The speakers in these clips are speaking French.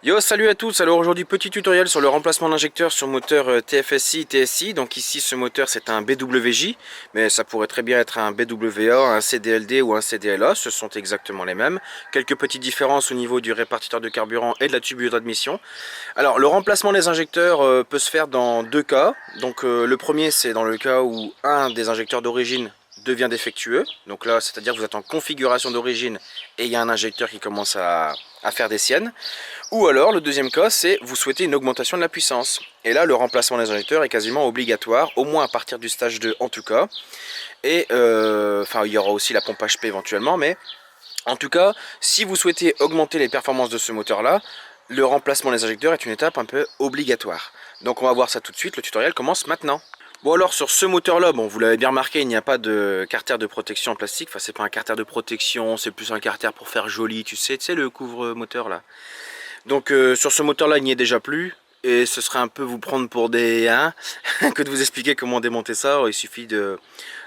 Yo, salut à tous. Alors aujourd'hui petit tutoriel sur le remplacement d'injecteur sur moteur TFSI, TSI. Donc ici ce moteur c'est un BWJ, mais ça pourrait très bien être un BWA, un CDLD ou un CDLA, ce sont exactement les mêmes. Quelques petites différences au niveau du répartiteur de carburant et de la tubule d'admission. Alors le remplacement des injecteurs peut se faire dans deux cas. Donc le premier c'est dans le cas où un des injecteurs d'origine devient défectueux. Donc là c'est à dire que vous êtes en configuration d'origine et il y a un injecteur qui commence à faire des siennes. Ou alors, le deuxième cas, c'est vous souhaitez une augmentation de la puissance. Et là, le remplacement des injecteurs est quasiment obligatoire, au moins à partir du stage 2 en tout cas. Et enfin, il y aura aussi la pompe HP éventuellement, mais en tout cas, si vous souhaitez augmenter les performances de ce moteur-là, le remplacement des injecteurs est une étape un peu obligatoire. Donc on va voir ça tout de suite, le tutoriel commence maintenant. Bon alors sur ce moteur là, bon vous l'avez bien remarqué, il n'y a pas de carter de protection en plastique, enfin c'est pas un carter de protection, c'est plus un carter pour faire joli, tu sais le couvre moteur là. Donc sur ce moteur là il n'y est déjà plus et ce serait un peu vous prendre pour des que de vous expliquer comment démonter ça. Il suffit de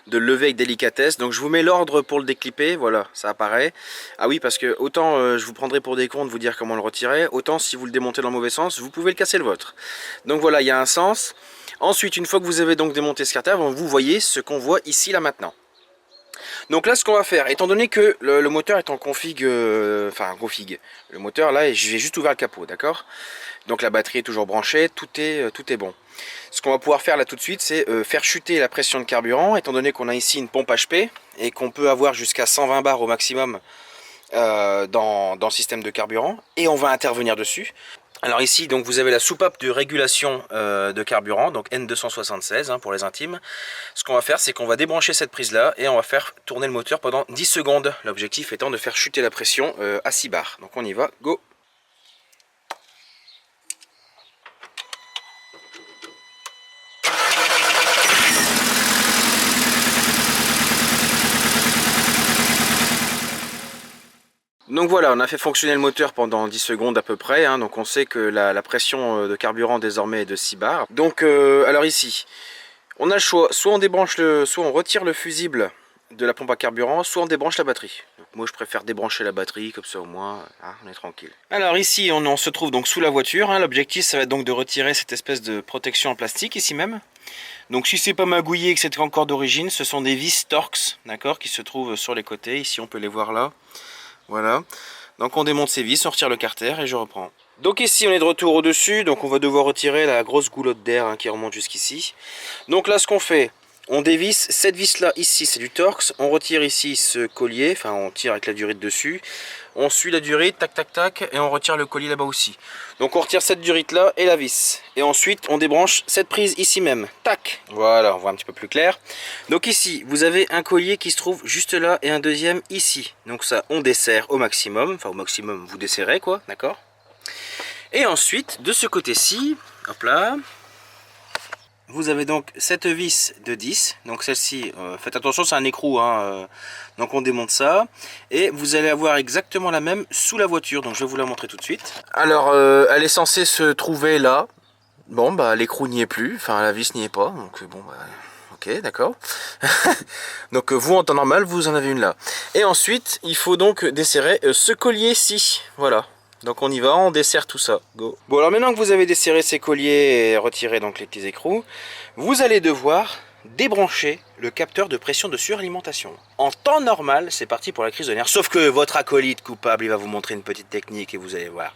le lever avec délicatesse. Donc je vous mets l'ordre pour le déclipper, voilà ça apparaît. Ah oui, parce que autant je vous prendrai pour des cons de vous dire comment le retirer, autant si vous le démontez dans le mauvais sens vous pouvez le casser le vôtre. Donc voilà, il y a un sens. Ensuite une fois que vous avez donc démonté ce carter, vous voyez ce qu'on voit ici là maintenant. Donc là ce qu'on va faire, étant donné que le moteur est en config, le moteur là, j'ai juste ouvert le capot, d'accord. Donc la batterie est toujours branchée, tout est bon. Ce qu'on va pouvoir faire là tout de suite, c'est faire chuter la pression de carburant, étant donné qu'on a ici une pompe HP et qu'on peut avoir jusqu'à 120 bars au maximum dans le système de carburant, et on va intervenir dessus. Alors ici donc vous avez la soupape de régulation de carburant, donc N276 pour les intimes. Ce qu'on va faire, c'est qu'on va débrancher cette prise là et on va faire tourner le moteur pendant 10 secondes. L'objectif étant de faire chuter la pression à 6 bars. Donc on y va, go. Donc voilà, on a fait fonctionner le moteur pendant 10 secondes à peu près, donc on sait que la pression de carburant désormais est de 6 bars. Donc alors ici, on a le choix, soit on retire le fusible de la pompe à carburant, soit on débranche la batterie. Donc moi je préfère débrancher la batterie, comme ça au moins on est tranquille. Alors ici on se trouve donc sous la voiture, l'objectif ça va être donc de retirer cette espèce de protection en plastique ici même. Donc si c'est pas magouillé et que c'est encore d'origine, ce sont des vis Torx, d'accord, qui se trouvent sur les côtés, ici on peut les voir là. Voilà, donc on démonte ces vis, on retire le carter et je reprends. Donc ici on est de retour au dessus, donc on va devoir retirer la grosse goulotte d'air qui remonte jusqu'ici. Donc là ce qu'on fait, on dévisse cette vis là, ici c'est du Torx, on retire ici ce collier, enfin on tire avec la durite dessus, on suit la durite, tac tac tac, et on retire le collier là-bas aussi. Donc on retire cette durite là et la vis, et ensuite on débranche cette prise ici même, tac, voilà, on voit un petit peu plus clair. Donc ici vous avez un collier qui se trouve juste là et un deuxième ici, donc ça on desserre au maximum, enfin au maximum vous desserrez quoi, d'accord. Et ensuite de ce côté-ci, hop là, vous avez donc cette vis de 10, donc celle-ci, faites attention c'est un écrou, donc on démonte ça, et vous allez avoir exactement la même sous la voiture, donc je vais vous la montrer tout de suite. Alors elle est censée se trouver là, bon bah l'écrou n'y est plus, enfin la vis n'y est pas, donc bon bah ok d'accord. Donc vous en temps normal vous en avez une là. Et ensuite il faut donc desserrer ce collier-ci, voilà. Donc on y va, on desserre tout ça, go. Bon alors maintenant que vous avez desserré ces colliers et retiré donc les petits écrous, vous allez devoir débrancher le capteur de pression de suralimentation. En temps normal, c'est parti pour la crise de nerfs, sauf que votre acolyte coupable, il va vous montrer une petite technique et vous allez voir.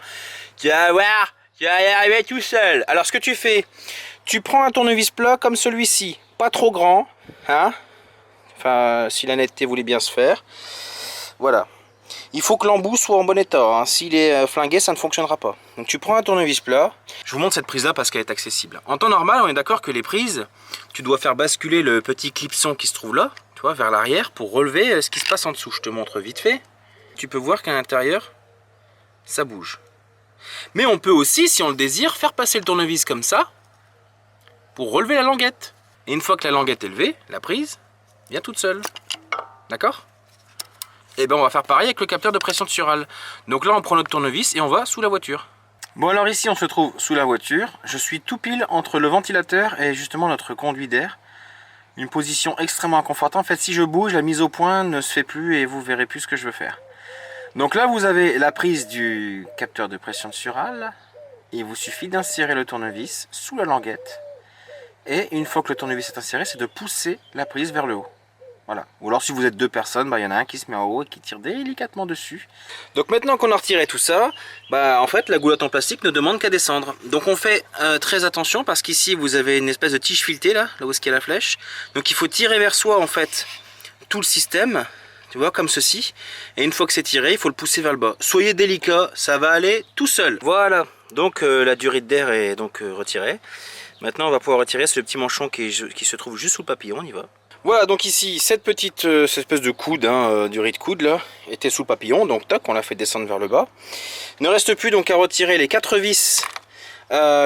Tu vas voir, tu vas y arriver tout seul. Alors ce que tu fais, tu prends un tournevis plat comme celui-ci, pas trop grand, enfin si la netteté voulait bien se faire, voilà. Il faut que l'embout soit en bon état, s'il est flingué ça ne fonctionnera pas. Donc tu prends un tournevis plat, je vous montre cette prise là parce qu'elle est accessible. En temps normal on est d'accord que les prises, tu dois faire basculer le petit clipson qui se trouve là, tu vois, vers l'arrière pour relever ce qui se passe en dessous. Je te montre vite fait, tu peux voir qu'à l'intérieur ça bouge. Mais on peut aussi, si on le désire, faire passer le tournevis comme ça pour relever la languette. Et une fois que la languette est levée, la prise vient toute seule, d'accord. Et ben on va faire pareil avec le capteur de pression de surale. Donc là on prend notre tournevis et on va sous la voiture. Bon alors ici on se trouve sous la voiture. Je suis tout pile entre le ventilateur et justement notre conduit d'air. Une position extrêmement inconfortable. En fait si je bouge, la mise au point ne se fait plus et vous verrez plus ce que je veux faire. Donc là vous avez la prise du capteur de pression de surhale. Il vous suffit d'insérer le tournevis sous la languette. Et une fois que le tournevis est inséré, c'est de pousser la prise vers le haut. Voilà. Ou alors si vous êtes 2 personnes, il y en a un qui se met en haut et qui tire délicatement dessus. Donc maintenant qu'on a retiré tout ça, en fait la goulotte en plastique ne demande qu'à descendre. Donc on fait très attention parce qu'ici vous avez une espèce de tige filetée là où est-ce qu'il y a la flèche. Donc il faut tirer vers soi en fait tout le système, tu vois, comme ceci. Et une fois que c'est tiré, il faut le pousser vers le bas. Soyez délicat, ça va aller tout seul. Voilà. Donc la durite d'air est donc retirée. Maintenant on va pouvoir retirer ce petit manchon qui se trouve juste sous le papillon, on y va. Voilà, donc ici, cette petite cette espèce de coude, du riz de coude là, était sous le papillon, donc tac, on l'a fait descendre vers le bas. Il ne reste plus donc à retirer les 4 vis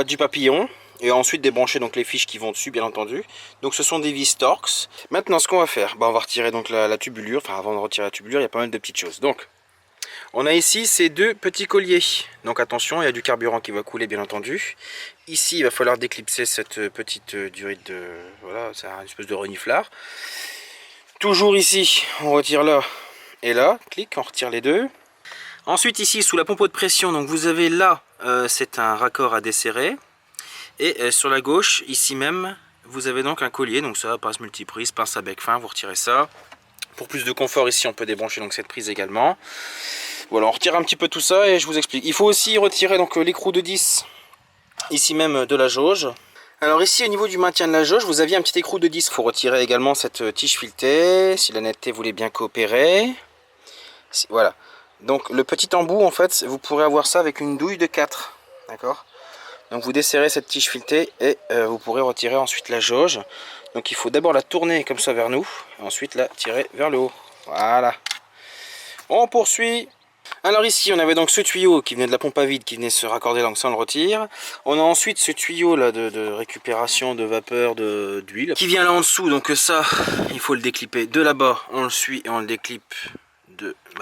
du papillon, et ensuite débrancher donc les fiches qui vont dessus, bien entendu. Donc ce sont des vis Torx. Maintenant, ce qu'on va faire, on va retirer donc la tubulure, enfin avant de retirer la tubulure, il y a pas mal de petites choses. Donc, on a ici ces 2 petits colliers. Donc attention, il y a du carburant qui va couler, bien entendu. Ici, il va falloir déclipser cette petite durite de... Voilà, c'est une espèce de reniflard. Toujours ici, on retire là et là. Clic, on retire les 2. Ensuite ici, sous la pompe de pression, donc vous avez là, c'est un raccord à desserrer. Et sur la gauche, ici même, vous avez donc un collier. Donc ça, pince multiprise, pince à bec fin, vous retirez ça. Pour plus de confort ici, on peut débrancher donc cette prise également. Voilà, on retire un petit peu tout ça et je vous explique. Il faut aussi retirer donc l'écrou de 10, ici même de la jauge. Alors ici au niveau du maintien de la jauge, vous aviez un petit écrou de 10. Il faut retirer également cette tige filetée, si la netteté voulait bien coopérer. Voilà. Donc le petit embout, en fait, vous pourrez avoir ça avec une douille de 4. D'accord? Donc vous desserrez cette tige filetée et vous pourrez retirer ensuite la jauge. Donc il faut d'abord la tourner comme ça vers nous, et ensuite la tirer vers le haut. Voilà. On poursuit. Alors ici on avait donc ce tuyau qui venait de la pompe à vide qui venait se raccorder, donc ça on le retire. On a ensuite ce tuyau là de récupération de vapeur d'huile qui vient là en dessous, donc ça il faut le déclipper de là-bas, on le suit et on le déclipe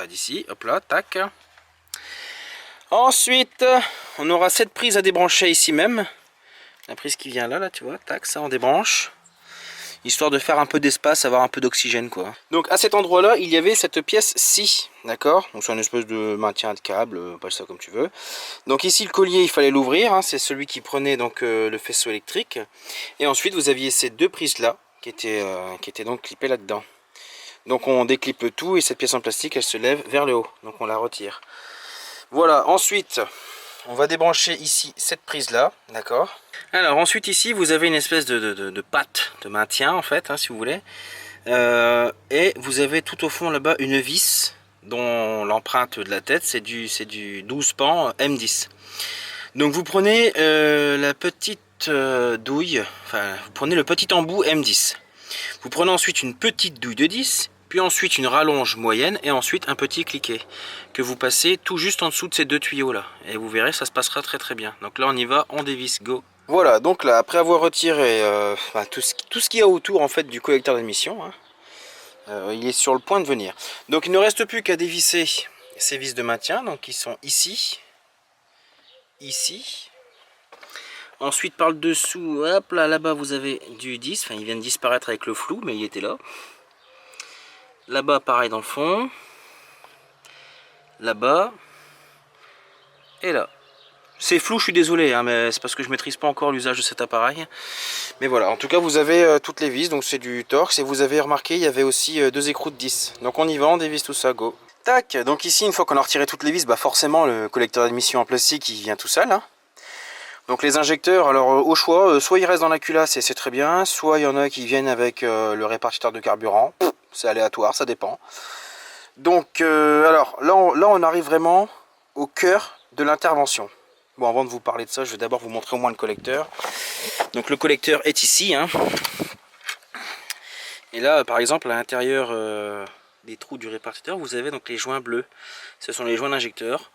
d'ici, hop là, tac. Ensuite on aura cette prise à débrancher ici même, la prise qui vient là tu vois, tac, ça on débranche. Histoire de faire un peu d'espace, avoir un peu d'oxygène quoi. Donc à cet endroit là il y avait cette pièce-ci, d'accord. Donc c'est une espèce de maintien de câble, appelle ça comme tu veux. Donc ici le collier il fallait l'ouvrir, c'est celui qui prenait donc le faisceau électrique. Et ensuite vous aviez ces 2 prises là qui étaient donc clippées là dedans. Donc on déclipe le tout et cette pièce en plastique elle se lève vers le haut, donc on la retire. Voilà, ensuite on va débrancher ici cette prise là, d'accord. Alors ensuite ici vous avez une espèce de patte de maintien en fait, si vous voulez. Et vous avez tout au fond là-bas une vis dont l'empreinte de la tête c'est du 12 pans M10. Donc vous prenez la petite douille, enfin vous prenez le petit embout M10. Vous prenez ensuite une petite douille de 10. Puis ensuite une rallonge moyenne et ensuite un petit cliquet que vous passez tout juste en dessous de ces 2 tuyaux là. Et vous verrez, ça se passera très très bien. Donc là on y va, on dévisse, go. Voilà, donc là après avoir retiré tout ce qu'il y a autour en fait du collecteur d'émission, il est sur le point de venir. Donc il ne reste plus qu'à dévisser ces vis de maintien, donc qui sont ici, ici. Ensuite par le dessous, hop là, là-bas vous avez du 10, enfin il vient de disparaître avec le flou, mais il était là. Là-bas, pareil dans le fond. Là-bas. Et là. C'est flou, je suis désolé, mais c'est parce que je ne maîtrise pas encore l'usage de cet appareil. Mais voilà, en tout cas, vous avez toutes les vis, donc c'est du Torx. Et vous avez remarqué, il y avait aussi 2 écrous de 10. Donc on y va, on dévisse tout ça, go. Tac, donc ici, une fois qu'on a retiré toutes les vis, forcément, le collecteur d'émission en plastique, il vient tout seul. Donc les injecteurs, alors au choix, soit ils restent dans la culasse et c'est très bien, soit il y en a qui viennent avec le répartiteur de carburant. C'est aléatoire, ça dépend. Donc, alors là on arrive vraiment au cœur de l'intervention. Bon, avant de vous parler de ça, je vais d'abord vous montrer au moins le collecteur. Donc le collecteur est ici. Et là, par exemple, à l'intérieur des trous du répartiteur, vous avez donc les joints bleus. Ce sont les joints d'injecteurs.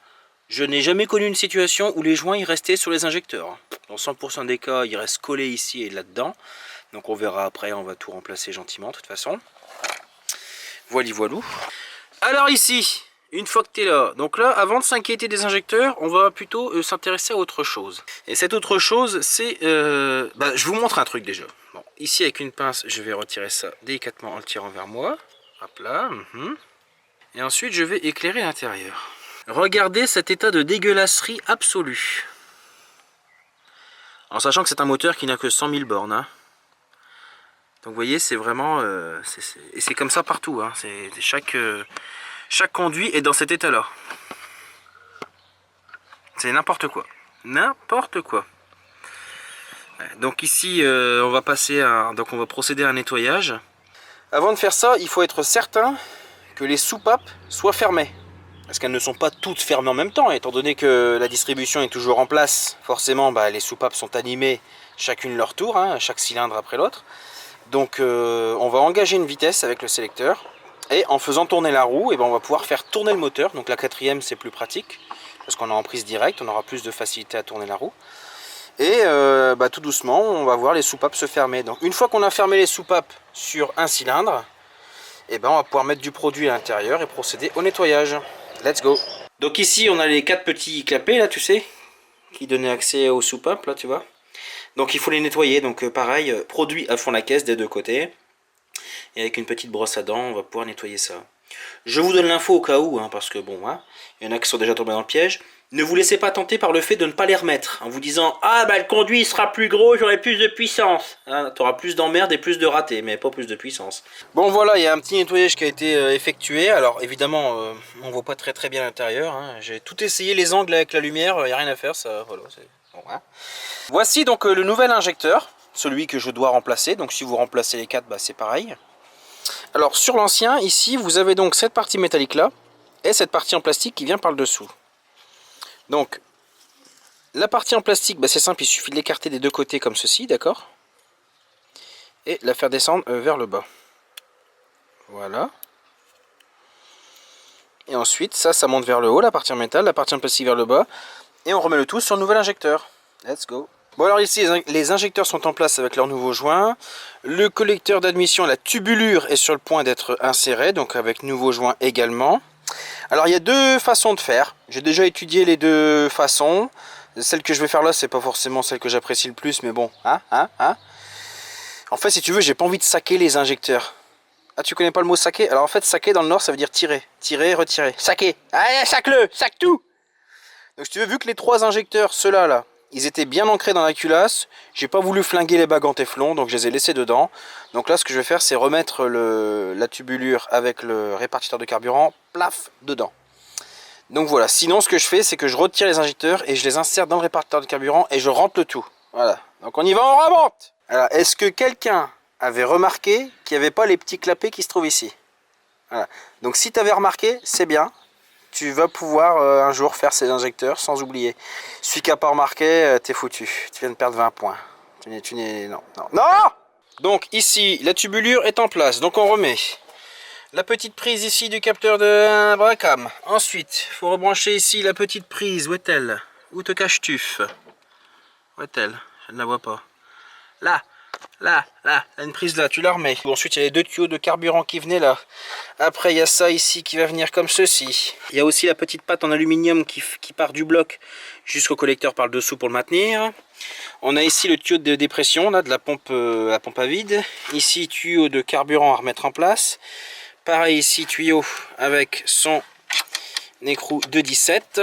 Je n'ai jamais connu une situation où les joints y restaient sur les injecteurs. Dans 100% des cas, ils restent collés ici et là-dedans. Donc on verra après, on va tout remplacer gentiment de toute façon. Voilà, voilou. Alors ici, une fois que tu es là, donc là, avant de s'inquiéter des injecteurs, on va plutôt s'intéresser à autre chose. Et cette autre chose, c'est... je vous montre un truc déjà. Bon, ici, avec une pince, je vais retirer ça délicatement en le tirant vers moi. Hop là. Et ensuite je vais éclairer l'intérieur. Regardez cet état de dégueulasserie absolue. En sachant que c'est un moteur qui n'a que 100 000 bornes. Hein. Donc vous voyez, c'est vraiment... et c'est comme ça partout. Hein. Chaque conduit est dans cet état-là. C'est n'importe quoi. N'importe quoi. Donc ici, on va donc on va procéder à un nettoyage. Avant de faire ça, il faut être certain que les soupapes soient fermées. Parce qu'elles ne sont pas toutes fermées en même temps. Étant donné que la distribution est toujours en place, forcément les soupapes sont animées chacune leur tour, hein, chaque cylindre après l'autre. Donc on va engager une vitesse avec le sélecteur. Et en faisant tourner la roue, on va pouvoir faire tourner le moteur. Donc la 4e c'est plus pratique. Parce qu'on est en prise directe, on aura plus de facilité à tourner la roue. Et tout doucement, on va voir les soupapes se fermer. Donc une fois qu'on a fermé les soupapes sur un cylindre, on va pouvoir mettre du produit à l'intérieur et procéder au nettoyage. Let's go. Donc ici on a les 4 petits clapets là, tu sais, qui donnaient accès aux soupapes là, tu vois. Donc il faut les nettoyer. Donc pareil, produit à fond la caisse des deux côtés. Et avec une petite brosse à dents, on va pouvoir nettoyer ça. Je vous donne l'info au cas où, hein, parce que bon, hein, il y en a qui sont déjà tombés dans le piège. Ne vous laissez pas tenter par le fait de ne pas les remettre, en vous disant « Ah le conduit sera plus gros, j'aurai plus de puissance hein, ». Tu auras plus d'emmerde et plus de ratés, mais pas plus de puissance. Bon voilà, il y a un petit nettoyage qui a été effectué. Alors évidemment, on voit pas très bien l'intérieur. Hein. J'ai tout essayé, les angles avec la lumière, il n'y a rien à faire. Ça, voilà, bon, hein. Voici donc le nouvel injecteur, celui que je dois remplacer. Donc si vous remplacez les 4, c'est pareil. Alors sur l'ancien, ici, vous avez donc cette partie métallique là, et cette partie en plastique qui vient par le dessous. Donc, la partie en plastique, c'est simple, il suffit de l'écarter des deux côtés comme ceci, d'accord? Et la faire descendre vers le bas. Voilà. Et ensuite, ça monte vers le haut, la partie en métal, la partie en plastique vers le bas. Et on remet le tout sur le nouvel injecteur. Let's go. Bon alors ici, les injecteurs sont en place avec leurs nouveaux joints. Le collecteur d'admission, la tubulure est sur le point d'être insérée, donc avec nouveaux joints également. Alors il y a deux façons de faire. J'ai déjà étudié les deux façons. Celle que je vais faire là, c'est pas forcément celle que j'apprécie le plus, mais bon, En fait, si tu veux, j'ai pas envie de saquer les injecteurs. Ah, tu connais pas le mot saquer? Alors en fait, saquer dans le nord, ça veut dire tirer. Tirer, retirer. Saquer. Allez, saque-le, saque tout. Donc si tu veux, vu que les 3 injecteurs, ceux-là, là, ils étaient bien ancrés dans la culasse, j'ai pas voulu flinguer les bagues en téflon, donc je les ai laissés dedans. Donc là, ce que je vais faire, c'est remettre la tubulure avec le répartiteur de carburant, plaf, dedans. Donc voilà, sinon ce que je fais, c'est que je retire les injecteurs et je les insère dans le répartiteur de carburant et je rentre le tout. Voilà, donc on y va, on remonte. Alors, est-ce que quelqu'un avait remarqué qu'il n'y avait pas les petits clapets qui se trouvent ici? Voilà, donc si tu avais remarqué, c'est bien. Tu vas pouvoir un jour faire ces injecteurs sans oublier. Celui qui n'a pas remarqué, t'es foutu. Tu viens de perdre 20 points. Non. Donc ici, la tubulure est en place. Donc on remet la petite prise ici du capteur de Bracam. Ensuite, il faut rebrancher ici la petite prise. Où est-elle? Où te caches-tu? Où est-elle? Je ne la vois pas. Là, une prise là, tu la remets. Bon, ensuite, il y a les 2 tuyaux de carburant qui venaient là. Après, il y a ça ici qui va venir comme ceci. Il y a aussi la petite patte en aluminium qui part du bloc jusqu'au collecteur par le dessous pour le maintenir. On a ici le tuyau de dépression là, de la pompe à vide. Ici, tuyau de carburant à remettre en place. Pareil ici, tuyau avec son écrou de 17.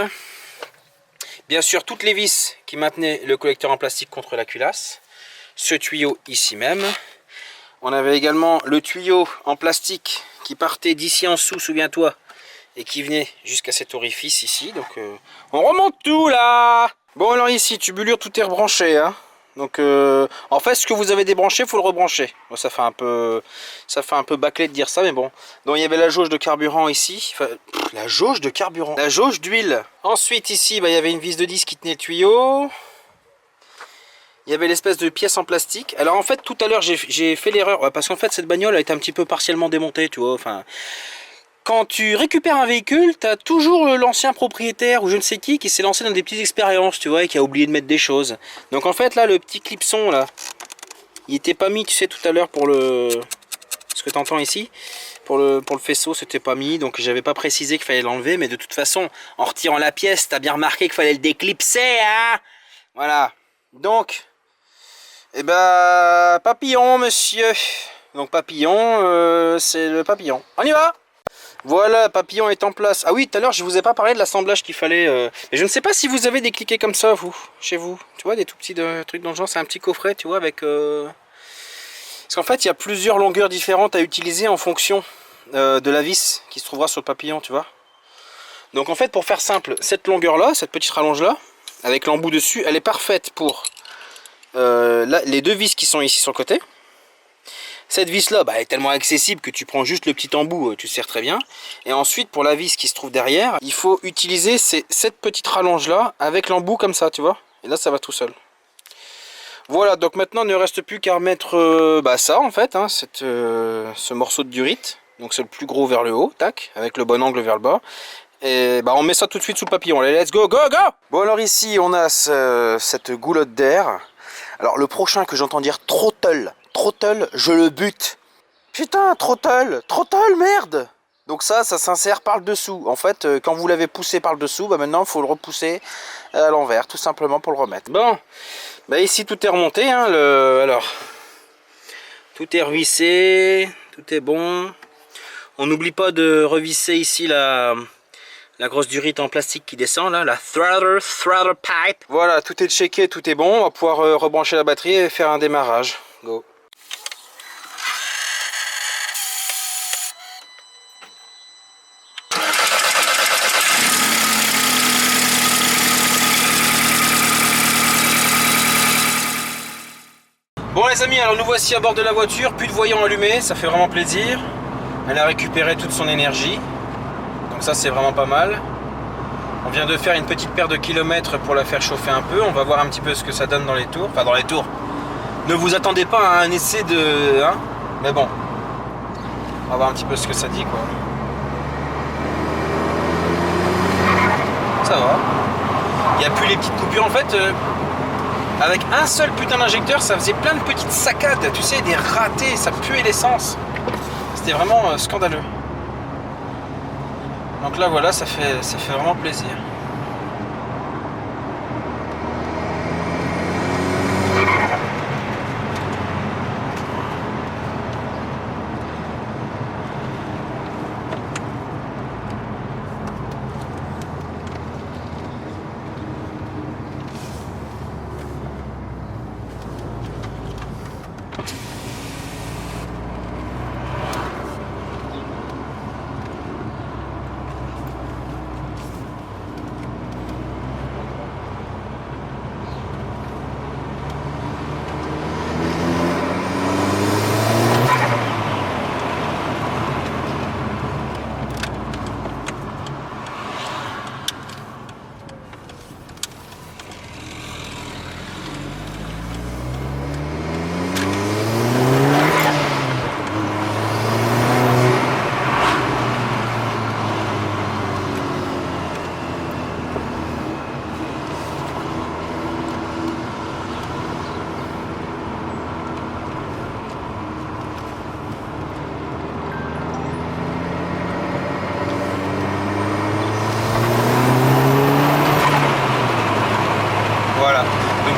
Bien sûr, toutes les vis qui maintenaient le collecteur en plastique contre la culasse. Ce tuyau ici même. On avait également le tuyau en plastique qui partait d'ici en dessous, souviens-toi, et qui venait jusqu'à cet orifice ici. Donc on remonte tout là. Bon alors ici, tubulure, tout est rebranché. Hein. Donc en fait, ce que vous avez débranché, il faut le rebrancher. Bon, ça fait un peu bâclé de dire ça, mais bon. Donc il y avait la jauge de carburant ici. Enfin, la jauge de carburant. La jauge d'huile. Ensuite ici, il y avait une vis de 10 qui tenait le tuyau. Il y avait l'espèce de pièce en plastique. Alors en fait, tout à l'heure, j'ai fait l'erreur. Parce qu'en fait, cette bagnole a été un petit peu partiellement démontée, tu vois. Enfin, quand tu récupères un véhicule, tu as toujours l'ancien propriétaire ou je ne sais qui s'est lancé dans des petites expériences, tu vois, et qui a oublié de mettre des choses. Donc en fait, là, le petit clipson, là, il n'était pas mis, tu sais, tout à l'heure pour le... Ce que tu entends ici, pour le faisceau, c'était pas mis. Donc j'avais pas précisé qu'il fallait l'enlever. Mais de toute façon, en retirant la pièce, tu as bien remarqué qu'il fallait le déclipser, hein. Voilà. Donc... papillon, monsieur. Donc papillon, c'est le papillon. On y va. Voilà, papillon est en place. Ah oui, tout à l'heure, je vous ai pas parlé de l'assemblage qu'il fallait. Mais je ne sais pas si vous avez des cliquets comme ça, vous, chez vous. Tu vois, des tout petits trucs dans le genre. C'est un petit coffret, tu vois, avec... Parce qu'en fait, il y a plusieurs longueurs différentes à utiliser en fonction de la vis qui se trouvera sur le papillon, tu vois. Donc en fait, pour faire simple, cette longueur-là, cette petite rallonge-là, avec l'embout dessus, elle est parfaite pour les deux vis qui sont ici sur le côté. Cette vis là est tellement accessible que tu prends juste le petit embout, tu serres très bien. Et ensuite pour la vis qui se trouve derrière, il faut utiliser cette petite rallonge là avec l'embout comme ça, tu vois. Et là ça va tout seul. Voilà, donc maintenant il ne reste plus qu'à remettre ça en fait, hein, ce morceau de durite. Donc c'est le plus gros vers le haut, tac, avec le bon angle vers le bas. Et on met ça tout de suite sous le papillon. Allez, let's go, go, go! Bon alors ici on a cette goulotte d'air. Alors le prochain que j'entends dire throttle, je le bute. Putain, throttle, merde! Donc ça s'insère par le dessous. En fait, quand vous l'avez poussé par le dessous, maintenant il faut le repousser à l'envers, tout simplement pour le remettre. Bon, ici tout est remonté, hein, alors, tout est revissé, tout est bon. On n'oublie pas de revisser ici la grosse durite en plastique qui descend là, la throttle pipe. Voilà, tout est checké, tout est bon. On va pouvoir rebrancher la batterie et faire un démarrage. Go. Bon les amis, alors nous voici à bord de la voiture, plus de voyant allumé, ça fait vraiment plaisir. Elle a récupéré toute son énergie. Donc ça c'est vraiment pas mal. On vient de faire une petite paire de kilomètres pour la faire chauffer un peu. On va voir un petit peu ce que ça donne dans les tours. Enfin dans les tours. Ne vous attendez pas à un essai de... Hein, mais bon. On va voir un petit peu ce que ça dit quoi. Ça va. Il n'y a plus les petites coupures. En fait, avec un seul putain d'injecteur, ça faisait plein de petites saccades. Tu sais, des ratés. Ça puait l'essence. C'était vraiment scandaleux. Donc là voilà, ça fait vraiment plaisir.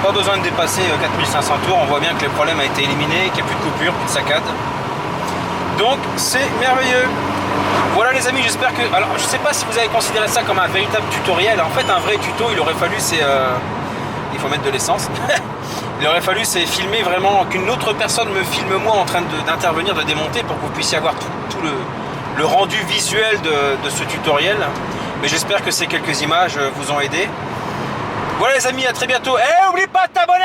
Pas besoin de dépasser 4500 tours, on voit bien que le problème a été éliminé, qu'il n'y a plus de coupure, plus de saccade. Donc c'est merveilleux. Voilà les amis, j'espère que... Alors je sais pas si vous avez considéré ça comme un véritable tutoriel. En fait un vrai tuto, il aurait fallu il faut mettre de l'essence. Il aurait fallu filmer vraiment, qu'une autre personne me filme moi en train d'intervenir, de démonter, pour que vous puissiez avoir tout le rendu visuel de ce tutoriel. Mais j'espère que ces quelques images vous ont aidé. Voilà les amis, à très bientôt. Et oublie pas de t'abonner.